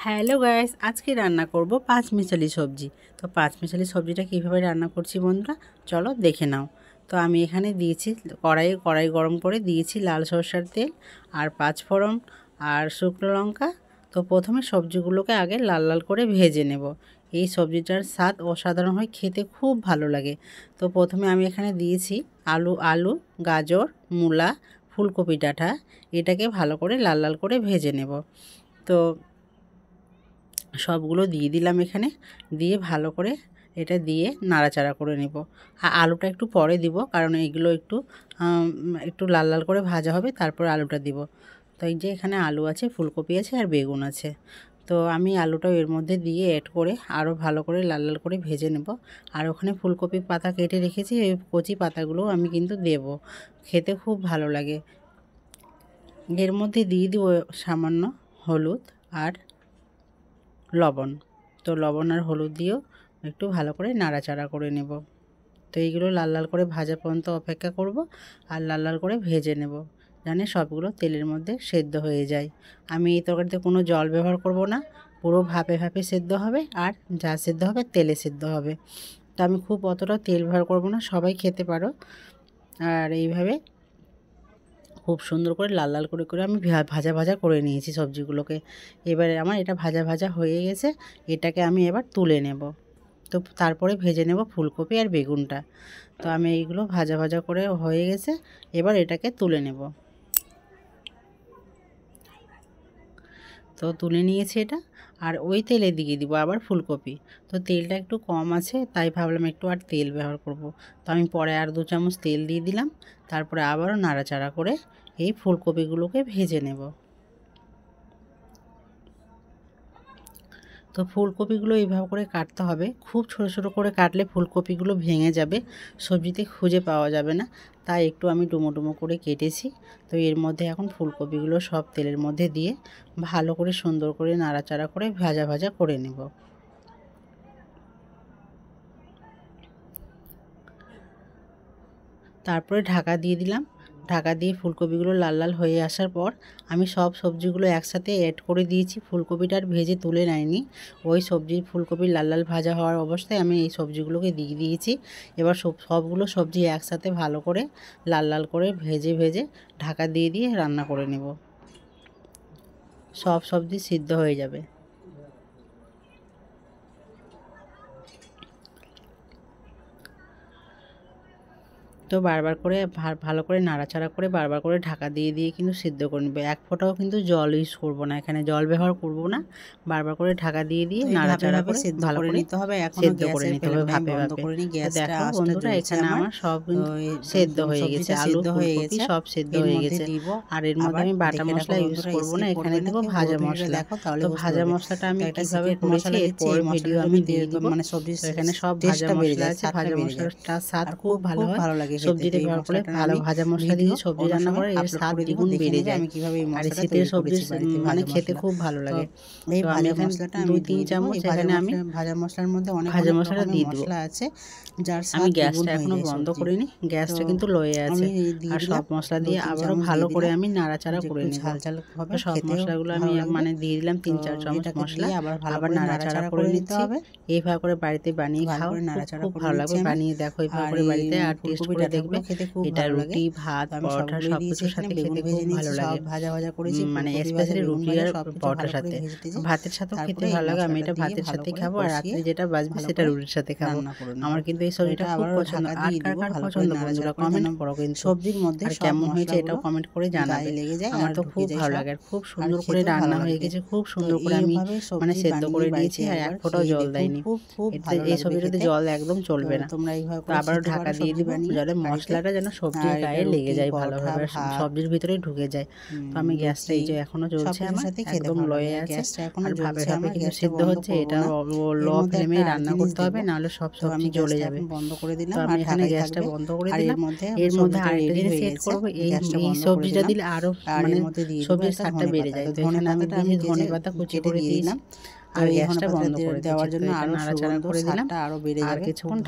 Hello guys, আজকে রান্না করব পাঁচমিশালি সবজি। তো পাঁচমিশালি সবজিটা কীভাবে রান্না করছি বন্ধুরা, চলো দেখে নাও। তো আমি এখানে দিয়েছি কড়াই গরম করে দিয়েছি লাল সরষের তেল আর পাঁচফোড়ন আর শুকনো লঙ্কা। তো প্রথমে সবজিগুলোকে আগে লাল লাল করে ভেজে নেব। এই সবজিটার স্বাদ অসাধারণ হয়, খেতে খুব ভালো লাগে। তো প্রথমে আমি এখানে দিয়েছি আলু, গাজর, মূলা, ফুলকপি ডাঁটা। এটাকে ভালো করে লাল লাল করে ভেজে নেব। তো সবগুলো দিয়ে দিলাম এখানে, দিয়ে ভালো করে এটা দিয়ে নাড়াচাড়া করে নেব। আর আলুটা একটু পরে দিব, কারণ এগুলো একটু লাল লাল করে ভাজা হবে, তারপর আলুটা দিব। তো এই যে এখানে আলু আছে, ফুলকপি আছে আর বেগুন আছে। তো আমি আলুটাও এর মধ্যে দিয়ে অ্যাড করে আরও ভালো করে লাল লাল করে ভেজে নেব। আর ওখানে ফুলকপি পাতা কেটে রেখেছি, এই কচি পাতাগুলোও আমি কিন্তু দেব, খেতে খুব ভালো লাগে। এর মধ্যে দিয়ে দিব সামান্য হলুদ আর লবণ। তো লবণ আর হলুদ দিয়েও একটু ভালো করে নাড়াচাড়া করে নেব। তো এইগুলো লাল লাল করে ভাজা পর্যন্ত অপেক্ষা করব, আর লাল লাল করে ভেজে নেব, জানে সবগুলো তেলের মধ্যে সেদ্ধ হয়ে যায়। আমি এই তরকারিতে কোনো জল ব্যবহার করব না, পুরো ভাপে ভাপে সেদ্ধ হবে, আর যা সেদ্ধ হবে তেলে সেদ্ধ হবে। তো আমি খুব অতটা তেল ব্যবহার করব না, সবাই খেতে পারো। আর এইভাবে খুব সুন্দর করে লাল লাল করে আমি ভাজা ভাজা করে নিয়েছি সবজিগুলোকে। এবারে আমার এটা ভাজা ভাজা হয়ে গেছে, এটাকে আমি এবার তুলে নেব। তো তারপরে ভেজে নেব ফুলকপি আর বেগুনটা। তো আমি এইগুলো ভাজা ভাজা করে হয়ে গেছে, এবার এটাকে তুলে নেব। তো তুলে নিয়েছি এটা, আর ওই তেলে দিয়ে দিব আবার ফুলকপি। তো তেলটা একটু কম আছে, তাই ভাবলাম একটু আর তেল ব্যবহার করব। তো আমি পরে আর 2 চামচ তেল দিয়ে দিলাম, তারপরে আবারও নাড়াচাড়া করে এই ফুলকপিগুলোকে ভেজে নেব। তো ফুলকপিগুলো এইভাবে করে কাটতে হবে, খুব ছোট ছোট করে কাটলে ফুলকপিগুলো ভেঙে যাবে, সবজিতে খুঁজে পাওয়া যাবে না, তাই একটু আমি ডুমো ডুমো করে কেটেছি। তো এর মধ্যে এখন ফুলকপিগুলো সব তেলের মধ্যে দিয়ে ভালো করে সুন্দর করে নাড়াচাড়া করে ভাজা ভাজা করে নেব। তারপরে ঢাকা দিয়ে দিলাম। ঢাকা দিয়ে ফুলকপিগুলো লাল লাল হয়ে আসার পর আমি সব সবজিগুলো একসাথে অ্যাড করে দিয়েছি। ফুলকপিটা আর ভেজে তুলে নেয়নি, ওই ফুলকপি লাল লাল ভাজা হওয়ার অবস্থায় আমি এই সবজিগুলোকে দিয়ে দিয়েছি। এবার সবগুলো সবজি একসাথে ভালো করে লাল লাল করে ভেজে ভেজে ঢাকা দিয়ে দিয়ে রান্না করে নেব, সব সবজি সিদ্ধ হয়ে যাবে। তো বারবার করে ভালো করে নাড়াচাড়া করে বারবার করে ঢাকা দিয়ে দিয়ে কিন্তু সিদ্ধ করে নেবে। এক ফোঁটাও কিন্তু জল ইউজ করব না, এখানে জল ব্যবহার করব না। বারবার করে ঢাকা দিয়ে দিয়ে নাড়াচাড়া করে ভালো করে নিতে হবে, সিদ্ধ করে নিতে হবে ভাপে ভাপে। দেখো বন্ধুরা, এখানে আমার সব সেদ্ধ হয়ে গেছে, আলু ফুলকপি সব সেদ্ধ হয়ে গেছে। আর এর মধ্যে আমি বাটা মশলা ইউজ করব না, এখানে দেব ভাজা মশলা। তো ভাজা মশলাটা আমি কিভাবে করেছি এরপর ভিডিও আমি দিয়ে দেব। মানে সবজি এখানে সব ভাজা মশলা আছে, ভাজা মশলাটার স্বাদ খুব ভালো লাগে সবজিতে ব্যবহার করে। ভালো ভাজা মশলা দিয়ে সবজি রান্না করে এর স্বাদ দ্বিগুণ বেড়ে যায়। আর এই শীতের সবজি মানে খেতে খুব ভালো লাগে। এই ভাজা মশলাটা 2-3 চামচ এখানে আমি ভাজা মশলার মধ্যে অনেক ভাজা মশলা দিয়ে দেব। মশলা আছে যার স্বাদ আমি গ্যাসটা এখনো বন্ধ করিনি, গ্যাসটা কিন্তু লোয়ে আছে। আর সব মশলা দিয়ে আবারও ভালো করে আমি নাড়াচাড়া করে নিব। ঝাল হবে সব মশলাগুলো আমি মানে দিয়ে দিলাম 3-4 চামচ মশলা, আবার নাড়াচাড়া করে নিতে হবে। এইভাবে করে বাড়িতে বানিয়ে খাও, খুব ভালো লাগবে। বানিয়ে দেখো এইভাবে করে বাড়িতে, আর টেস্ট করে দেখবে। এটা রুটি, ভাত, পরোটা সবকিছুর সাথে খেতে খুব ভালো লাগে। ভাজা ভাজা করেছি মানে স্পেশালি রুটি আর পরোটার সাথে, ভাতের সাথেও খেতে ভালো লাগে। আমি এটা ভাতের সাথেই খাবো, আর রাত্রে যেটা বাজবে সেটা রুটির সাথে খাবো। আমার কিন্তু এই সবজিটা খুব পছন্দ। আর কার কার পছন্দ বন্ধুরা কমেন্ট করো কিন্তু। সবজির মধ্যে আর কেমন হয়েছে এটাও কমেন্ট করে জানাবে। আমার তো খুব ভালো লাগে, আর খুব সুন্দর করে রান্না হয়ে গেছে, খুব সুন্দর করে আমি মানে সেদ্ধ করে দিয়েছি, আর এক ফোঁটাও জল দেয়নি। এই সবজিটাতে জল একদম চলবে না। তোমরা এইভাবে তো আবারও ঢাকা দিয়ে দিবে, যাতে মশলাটা যেন সবজির গায়ে লেগে যায় ভালোভাবে, সবজির ভিতরে ঢুকে যায়। তো আমি গ্যাসটা এই যে এখনো জ্বলছে, আমার একদম লয়ে আছে, আর ভাবে ভাবে কিন্তু সিদ্ধ হচ্ছে। এটা লো ফ্লেমে রান্না করতে হবে, নাহলে সব সবজি জ্বলে যাবে। বন্ধ করে দিলাম, তো আমি এখানে গ্যাসটা বন্ধ করে দিলাম। এর মধ্যে আরেকটা জিনিস সেট করবো, এই সবজিটা দিলে আরো মানে সবজির স্বাদটা বেড়ে যায়। তো এখানে আমি দিয়েছি ধনেপাতা কুচি করে দিয়েছি, আর গ্যাসটা বন্ধ করে দেওয়ার জন্য আরো নাড়াচাড়া করে দিলাম। আরো বেড়ে আর যাবে, কিছুক্ষণ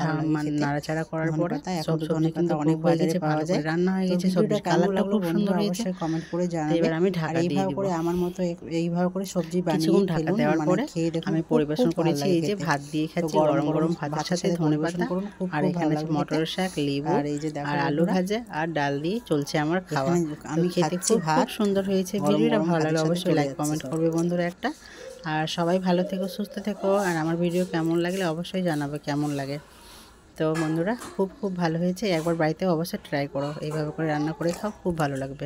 নাড়াচাড়া করার পরে সব সব সবজি কিন্তু অনেক হয়ে গেছে, ভালো করে রান্না হয়ে গেছে, সবজির কালারটা খুব সুন্দর হয়েছে। অবশ্যই কমেন্ট করে জানাবে। এবার আমি ঢাকা দিয়ে দিব। করে আমার মতো এইভাবে করে সবজি বানিয়ে কিছুক্ষণ ঢাকা দেওয়ার পরে খেয়ে দেখুন, আমি পরিবেশন করেছি। এই যে ভাত দিয়ে খাচ্ছি, গরম গরম ভাতের সাথে ধনেপাতা, আর এখানে আছে মটরের শাক, লেবু, আর এই যে আর আলু ভাজা আর ডাল দিয়ে চলছে আমার খাওয়া। আমি খেতে খুব সুন্দর হয়েছে। ভিডিওটা ভালো লাগলে অবশ্যই লাইক কমেন্ট করবে বন্ধুরা একটা। আর সবাই ভালো থেকো, সুস্থ থেকো। আর আমার ভিডিও কেমন লাগলে অবশ্যই জানাবে কেমন লাগে। তো বন্ধুরা খুব ভালো হয়েছে, একবার বাড়িতে অবশ্যই ট্রাই করো, এইভাবে করে রান্না করে খাও, খুব ভালো লাগবে।